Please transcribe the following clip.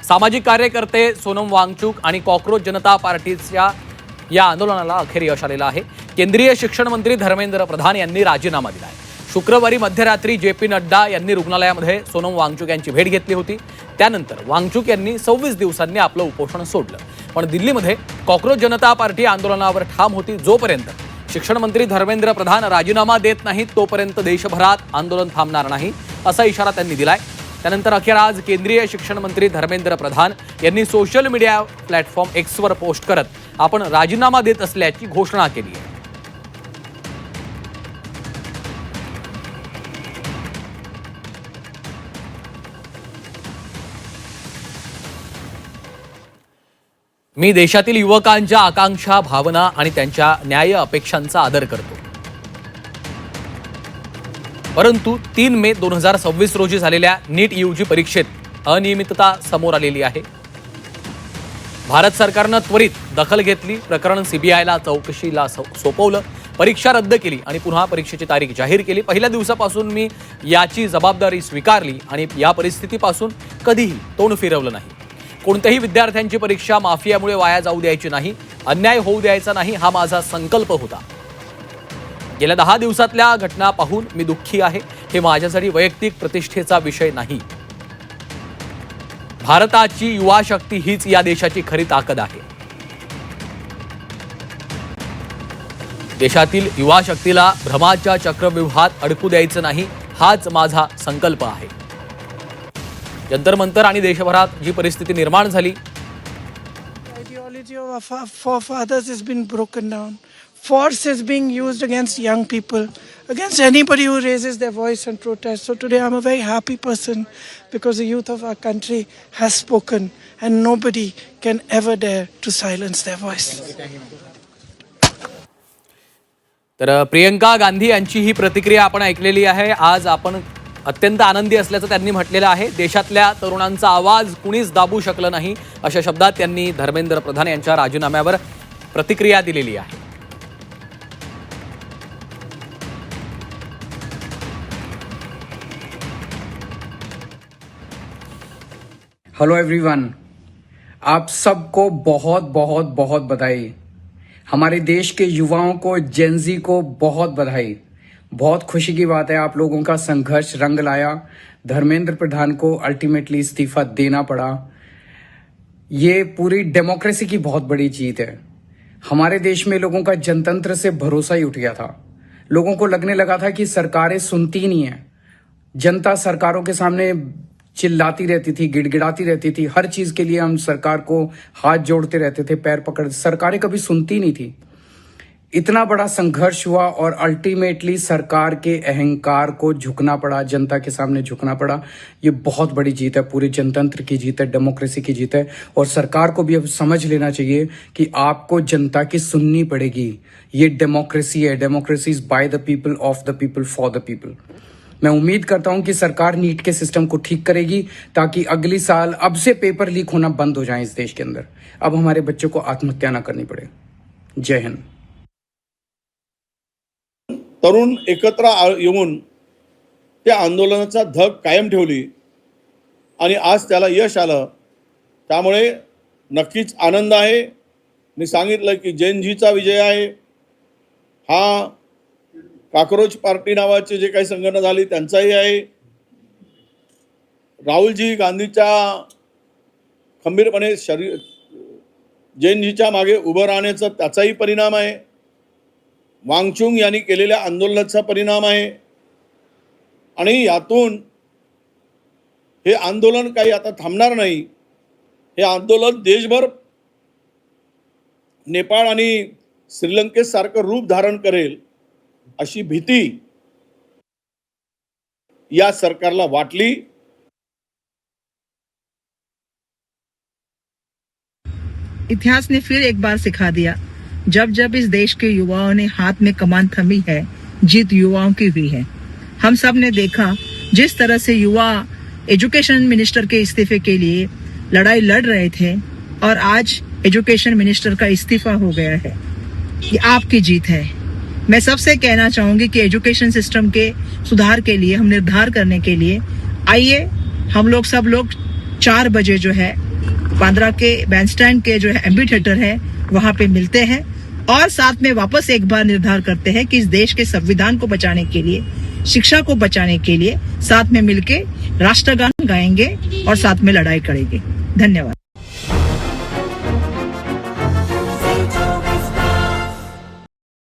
सामाजिक कार्यकर्ते सोनम वांगचुक आणि कॉकरोच जनता पार्टीच्या या आंदोलनाला अखेर यश आलेलं आहे। केंद्रीय शिक्षण मंत्री धर्मेंद्र प्रधान यांनी राजीनामा दिला आहे। शुक्रवारी मध्यरात्री JP नड्डा यांनी रुग्णालयामध्ये सोनम वांगचुक यांची भेट घेतली होती। त्यानंतर वांगचुक यांनी 26 दिवसांनी आपलं उपोषण सोडलं, पण दिल्लीमध्ये कॉकरोच जनता पार्टी आंदोलनावर ठाम होती। जोपर्यंत शिक्षण मंत्री धर्मेंद्र प्रधान राजीनामा देत नाहीत तोपर्यंत देशभरात आंदोलन थांबणार नाही, असा इशारा त्यांनी दिलाय। त्यानंतर अखेर आज केंद्रीय शिक्षण मंत्री धर्मेंद्र प्रधान यांनी सोशल मीडिया प्लॅटफॉर्म Xवर पोस्ट करत आपण राजीनामा देत असल्याची घोषणा केली आहे। मी देशातील युवकांच्या आकांक्षा, भावना आणि त्यांच्या न्याय अपेक्षांचा आदर करतो, परंतु 3 मे 2026 रोजी झालेल्या नीट UG परीक्षेत अनियमितता समोर आलेली आहे। भारत सरकारनं त्वरित दखल घेतली, प्रकरण CBIला चौकशीला सोपवलं, परीक्षा रद्द केली आणि पुन्हा परीक्षेची तारीख जाहीर केली। पहिल्या दिवसापासून मी याची जबाबदारी स्वीकारली आणि या परिस्थितीपासून कधीही तोंड फिरवलं नाही। कोणत्याही विद्यार्थ्यांची परीक्षा माफियामुळे वाया जाऊ द्यायची नाही, अन्याय होऊ द्यायचा नाही, हा माझा संकल्प होता। गेल्या 10 दिवसातल्या घटना पाहून मी दुःखी आहे। हे माझ्यासाठी वैयक्तिक प्रतिष्ठेचा विषय नाही। भारताची युवा शक्ती हीच या देशाची खरी ताकद आहे। देशातील युवा शक्तीला भ्रमाच्या चक्रव्यूहात अडकू द्यायचं नाही, हाच माझा संकल्प आहे। जंतर मंतर आणि देशभरात जी परिस्थिती निर्माण झाली, ideology of our forefathers has been broken down. Force is being used against young people, against anybody who raises their voice and protest. So today I'm a very happy person because the youth of our country has spoken and nobody can ever dare to silence their voice. तर प्रियंका गांधी यांची ही प्रतिक्रिया आपण ऐकलेली आहे। आज आपण अत्यंत आनंदी असल्याचं त्यांनी म्हटलेलं आहे। देशातल्या तरुणांचा आवाज कुणीच दाबू शकलं नाही, अशा शब्दात त्यांनी धर्मेंद्र प्रधान यांच्या राजीनाम्यावर प्रतिक्रिया दिलेली आहे। हेलो एवरीवन, आप सबको बहुत बहुत बहुत बधाई। हमारे देश के युवाओं को, जेनजी को बहुत बधाई। बहुत खुशी की बात है, आप लोगों का संघर्ष रंग लाया। धर्मेंद्र प्रधान को अल्टीमेटली इस्तीफा देना पड़ा। ये पूरी डेमोक्रेसी की बहुत बड़ी जीत है। हमारे देश में लोगों का जनतंत्र से भरोसा ही उठ गया था। लोगों को लगने लगा था कि सरकारें सुनती नहीं है। जनता सरकारों के सामने चिल्लाती रहती थी, गिड़गिड़ाती रहती थी। हर चीज के लिए हम सरकार को हाथ जोड़ते रहते थे, पैर पकड़, सरकारें कभी सुनती नहीं थी। इतना बड़ा संघर्ष हुआ और अल्टीमेटली सरकार के अहंकार को झुकना पड़ा, जनता के सामने झुकना पड़ा। ये बहुत बड़ी जीत है, पूरे जनतंत्र की जीत है, डेमोक्रेसी की जीत है। और सरकार को भी अब समझ लेना चाहिए कि आपको जनता की सुननी पड़ेगी। ये डेमोक्रेसी है, democracy is by the people, of the people, for the people. मैं उम्मीद करता हूं कि सरकार नीट के सिस्टम को ठीक करेगी ताकि अगली साल अब से पेपर लीक होना बंद हो जाए इस देश के अंदर। अब हमारे बच्चों को आत्महत्या ना करनी पड़े। जय हिंद। तरुण एकत्र येऊन त्या आंदोलनाचा धग कायम ठेवली आणि आज त्याला यश आलं, त्यामुळे नक्कीच आनंद आहे। मी सांगितलं की जेनजीचा विजय आहे, हा कॉकरोच पार्टी नावाची जे काही संघटना झाली त्यांचाही आहे, राहुलजी गांधीच्या खंबीरपणे जेनजीच्या मागे उभं राहण्याचा त्याचाही परिणाम आहे, वांगचुक यांनी केलेल्या आंदोलनाचा परिणाम आहे। आणि यातून हे आंदोलन काही आता थांबणार नाही। हे आंदोलन देशभर नेपाळ आणि श्रीलंकेसारखं रूप धारण करेल अशी भीती या सरकारला वाटली। इतिहास ने फिर एक बार सिखा दिया, जब जब इस देश के युवाओं ने हाथ में कमान थमी है, जीत युवाओं की हुई है। हम सब ने देखा जिस तरह से युवा एजुकेशन मिनिस्टर के इस्तीफे के लिए लड़ाई लड़ रहे थे और आज एजुकेशन मिनिस्टर का इस्तीफा हो गया है। ये आपकी जीत है। मैं सबसे कहना चाहूंगी कि एजुकेशन सिस्टम के सुधार के लिए, हम निर्धार करने के लिए आइए हम लोग सब लोग 4 बजे जो है बांद्रा के बैंड स्टैंड के जो है एम्बी थिएटर है वहां पे मिलते हैं और साथ में वापस एक बार निर्धार करते हैं कि इस देश के संविधान को बचाने के लिए, शिक्षा को बचाने के लिए साथ में मिलके राष्ट्रगान गाएंगे और साथ में लड़ाई करेंगे। धन्यवाद।